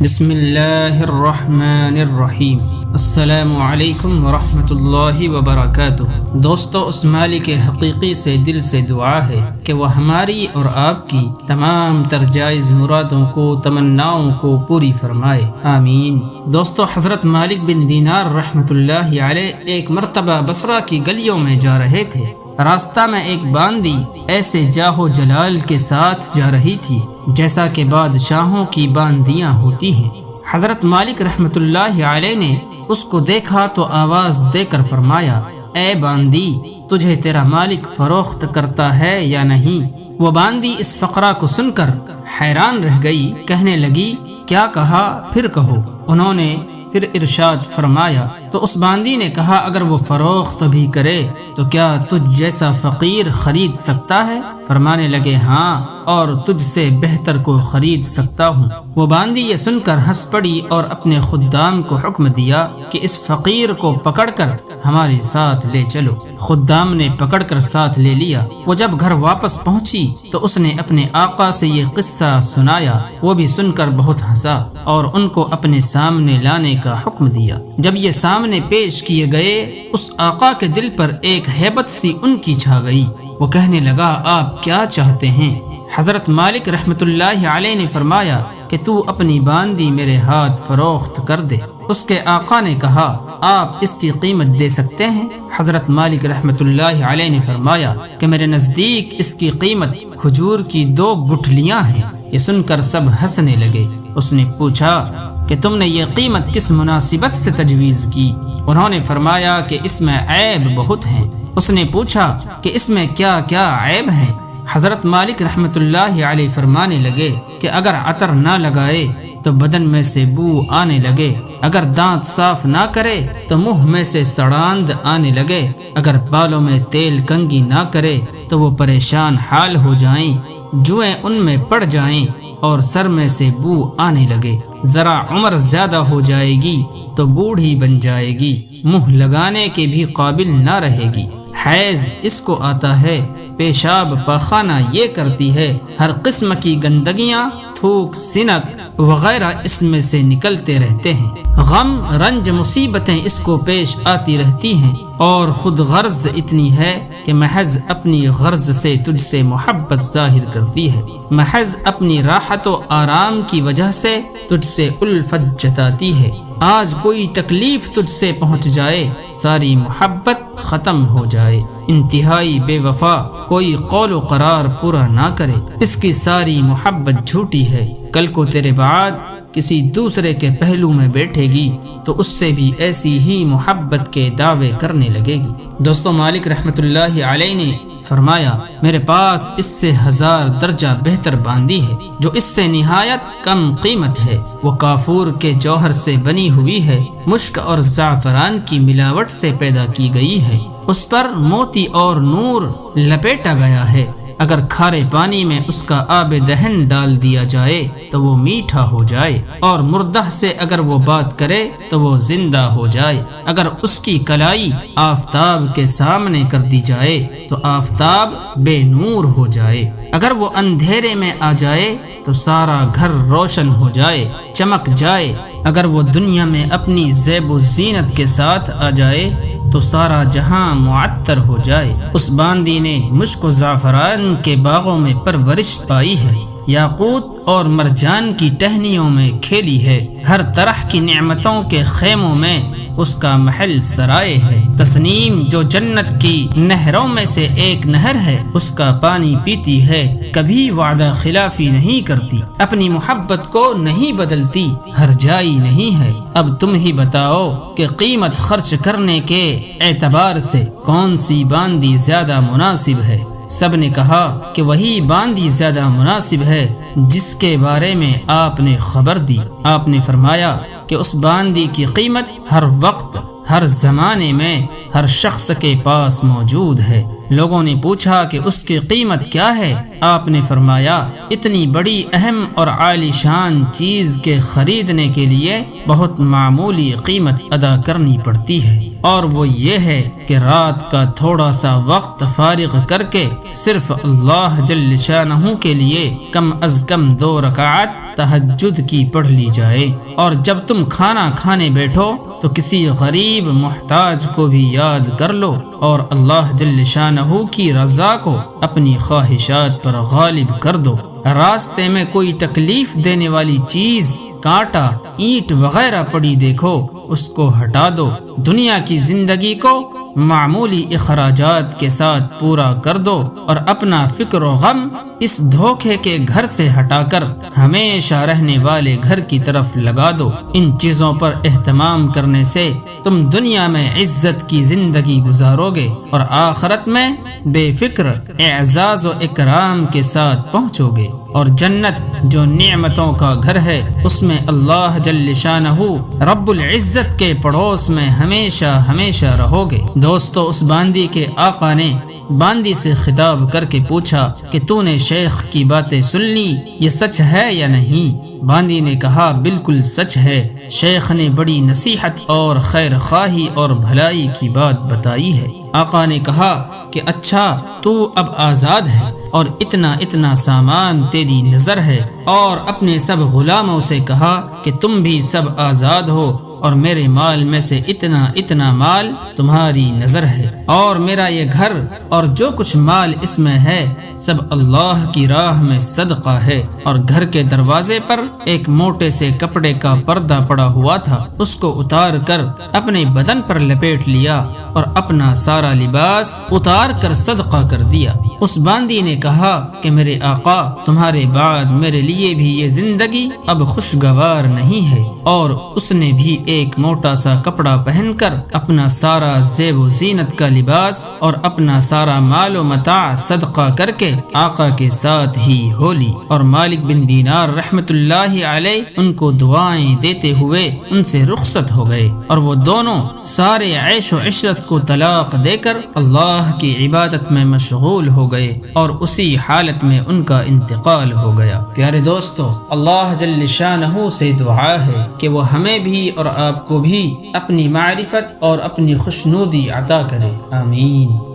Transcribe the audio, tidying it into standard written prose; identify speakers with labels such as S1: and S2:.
S1: بسم اللہ الرحمن الرحیم۔ السلام علیکم ورحمۃ اللہ وبرکاتہ۔ دوستو، اس مالک حقیقی سے دل سے دعا ہے کہ وہ ہماری اور آپ کی تمام تر جائز مرادوں کو، تمناؤں کو پوری فرمائے، آمین۔ دوستو، حضرت مالک بن دینار رحمۃ اللہ علیہ ایک مرتبہ بصرہ کی گلیوں میں جا رہے تھے۔ راستہ میں ایک باندی ایسے جاہو جلال کے ساتھ جا رہی تھی جیسا کہ بادشاہوں کی باندیاں ہوتی ہیں۔ حضرت مالک رحمۃ اللہ علیہ نے اس کو دیکھا تو آواز دے کر فرمایا، اے باندی، تجھے تیرا مالک فروخت کرتا ہے یا نہیں؟ وہ باندی اس فقرہ کو سن کر حیران رہ گئی، کہنے لگی، کیا کہا؟ پھر کہو۔ انہوں نے پھر ارشاد فرمایا تو اس باندی نے کہا، اگر وہ فروخت بھی کرے تو کیا تجھ جیسا فقیر خرید سکتا ہے؟ فرمانے لگے، ہاں، اور تجھ سے بہتر کو خرید سکتا ہوں۔ وہ باندی یہ سن کر ہنس پڑی اور اپنے خدام کو حکم دیا کہ اس فقیر کو پکڑ کر ہمارے ساتھ لے چلو۔ خدام نے پکڑ کر ساتھ لے لیا۔ وہ جب گھر واپس پہنچی تو اس نے اپنے آقا سے یہ قصہ سنایا۔ وہ بھی سن کر بہت ہنسا اور ان کو اپنے سامنے لانے کا حکم دیا۔ جب یہ سامنے پیش کیے گئے، اس آقا کے دل پر ایک ہیبت سی ان کی چھا گئی۔ وہ کہنے لگا، آپ کیا چاہتے ہیں؟ حضرت مالک رحمۃ اللہ علیہ نے فرمایا کہ تو اپنی باندی میرے ہاتھ فروخت کر دے۔ اس کے آقا نے کہا، آپ اس کی قیمت دے سکتے ہیں؟ حضرت مالک رحمۃ اللہ علیہ نے فرمایا کہ میرے نزدیک اس کی قیمت کھجور کی 2 گٹھلیاں ہیں۔ یہ سن کر سب ہنسنے لگے۔ اس نے پوچھا کہ تم نے یہ قیمت کس مناسبت سے تجویز کی؟ انہوں نے فرمایا کہ اس میں عیب بہت ہیں۔ اس نے پوچھا کہ اس میں کیا کیا عیب ہیں؟ حضرت مالک رحمۃ اللہ علیہ فرمانے لگے کہ اگر عطر نہ لگائے تو بدن میں سے بو آنے لگے، اگر دانت صاف نہ کرے تو منہ میں سے سڑاند آنے لگے، اگر بالوں میں تیل کنگھی نہ کرے تو وہ پریشان حال ہو جائیں، جوئیں ان میں پڑ جائیں اور سر میں سے بو آنے لگے، ذرا عمر زیادہ ہو جائے گی تو بوڑھی بن جائے گی، منہ لگانے کے بھی قابل نہ رہے گی، حیض اس کو آتا ہے، پیشاب پاخانہ یہ کرتی ہے، ہر قسم کی گندگیاں، تھوک، سنک وغیرہ اس میں سے نکلتے رہتے ہیں، غم، رنج، مصیبتیں اس کو پیش آتی رہتی ہیں، اور خود غرض اتنی ہے کہ محض اپنی غرض سے تجھ سے محبت ظاہر کرتی ہے، محض اپنی راحت و آرام کی وجہ سے تجھ سے الفت جتاتی ہے۔ آج کوئی تکلیف تجھ سے پہنچ جائے، ساری محبت ختم ہو جائے۔ انتہائی بے وفا کوئی قول و قرار پورا نہ کرے، اس کی ساری محبت جھوٹی ہے، کل کو تیرے بعد کسی دوسرے کے پہلو میں بیٹھے گی تو اس سے بھی ایسی ہی محبت کے دعوے کرنے لگے گی۔ دوستو، مالک رحمۃ اللہ علیہ نے فرمایا، میرے پاس اس سے 1000 درجہ بہتر باندی ہے جو اس سے نہایت کم قیمت ہے۔ وہ کافور کے جوہر سے بنی ہوئی ہے، مشک اور زعفران کی ملاوٹ سے پیدا کی گئی ہے، اس پر موتی اور نور لپیٹا گیا ہے، اگر کھارے پانی میں اس کا آب دہن ڈال دیا جائے تو وہ میٹھا ہو جائے، اور مردہ سے اگر وہ بات کرے تو وہ زندہ ہو جائے، اگر اس کی کلائی آفتاب کے سامنے کر دی جائے تو آفتاب بے نور ہو جائے، اگر وہ اندھیرے میں آ جائے تو سارا گھر روشن ہو جائے، چمک جائے، اگر وہ دنیا میں اپنی زیب و زینت کے ساتھ آ جائے تو سارا جہاں معطر ہو جائے۔ اس باندی نے مشک و زعفران کے باغوں میں پرورش پائی ہے، یاقوت اور مرجان کی ٹہنیوں میں کھیلی ہے، ہر طرح کی نعمتوں کے خیموں میں اس کا محل سرائے ہے، تسنیم جو جنت کی نہروں میں سے ایک نہر ہے، اس کا پانی پیتی ہے، کبھی وعدہ خلافی نہیں کرتی، اپنی محبت کو نہیں بدلتی، ہر جائی نہیں ہے۔ اب تم ہی بتاؤ کہ قیمت خرچ کرنے کے اعتبار سے کون سی باندی زیادہ مناسب ہے؟ سب نے کہا کہ وہی باندی زیادہ مناسب ہے جس کے بارے میں آپ نے خبر دی۔ آپ نے فرمایا کہ اس باندی کی قیمت ہر وقت، ہر زمانے میں، ہر شخص کے پاس موجود ہے۔ لوگوں نے پوچھا کہ اس کی قیمت کیا ہے؟ آپ نے فرمایا اتنی بڑی اہم اور عالی شان چیز کے خریدنے کے لیے بہت معمولی قیمت ادا کرنی پڑتی ہے، اور وہ یہ ہے کہ رات کا تھوڑا سا وقت فارغ کر کے صرف اللہ جل شانہ کے لیے کم از کم 2 رکعت تہجد کی پڑھ لی جائے، اور جب تم کھانا کھانے بیٹھو تو کسی غریب محتاج کو بھی یاد کر لو، اور اللہ جل شانہ کی رضا کو اپنی خواہشات پر غالب کر دو۔ راستے میں کوئی تکلیف دینے والی چیز، کانٹا، اینٹ وغیرہ پڑی دیکھو، اس کو ہٹا دو۔ دنیا کی زندگی کو معمولی اخراجات کے ساتھ پورا کر دو، اور اپنا فکر و غم اس دھوکے کے گھر سے ہٹا کر ہمیشہ رہنے والے گھر کی طرف لگا دو۔ ان چیزوں پر اہتمام کرنے سے تم دنیا میں عزت کی زندگی گزارو گے، اور آخرت میں بے فکر اعزاز و اکرام کے ساتھ پہنچو گے، اور جنت جو نعمتوں کا گھر ہے اس میں اللہ جل شانہ رب العزت کے پڑوس میں ہمیشہ ہمیشہ رہو گے۔ دوستو، اس باندی کے آقا نے باندی سے خطاب کر کے پوچھا کہ تو نے شیخ کی باتیں سن لی، یہ سچ ہے یا نہیں؟ باندی نے کہا بالکل سچ ہے، شیخ نے بڑی نصیحت اور خیر خواہی اور بھلائی کی بات بتائی ہے۔ آقا نے کہا کہ اچھا تو اب آزاد ہے، اور اتنا سامان تیری نظر ہے، اور اپنے سب غلاموں سے کہا کہ تم بھی سب آزاد ہو، اور میرے مال میں سے اتنا مال تمہاری نظر ہے، اور میرا یہ گھر اور جو کچھ مال اس میں ہے سب اللہ کی راہ میں صدقہ ہے۔ اور گھر کے دروازے پر ایک موٹے سے کپڑے کا پردہ پڑا ہوا تھا، اس کو اتار کر اپنے بدن پر لپیٹ لیا اور اپنا سارا لباس اتار کر صدقہ کر دیا۔ اس باندی نے کہا کہ میرے آقا، تمہارے بعد میرے لیے بھی یہ زندگی اب خوشگوار نہیں ہے، اور اس نے بھی ایک موٹا سا کپڑا پہن کر اپنا سارا زیب و زینت کا لباس اور اپنا سارا مال و متاع صدقہ کر کے آقا کے ساتھ ہی ہو لی، اور مالک بن دینار رحمت اللہ علیہ ان کو دعائیں دیتے ہوئے ان سے رخصت ہو گئے، اور وہ دونوں سارے عیش و عشرت کو طلاق دے کر اللہ کی عبادت میں مشغول ہو گئے، اور اسی حالت میں ان کا انتقال ہو گیا۔ پیارے دوستو، اللہ جل شانہ سے دعا ہے کہ وہ ہمیں بھی اور آپ کو بھی اپنی معرفت اور اپنی خوشنودی عطا کرے، آمین۔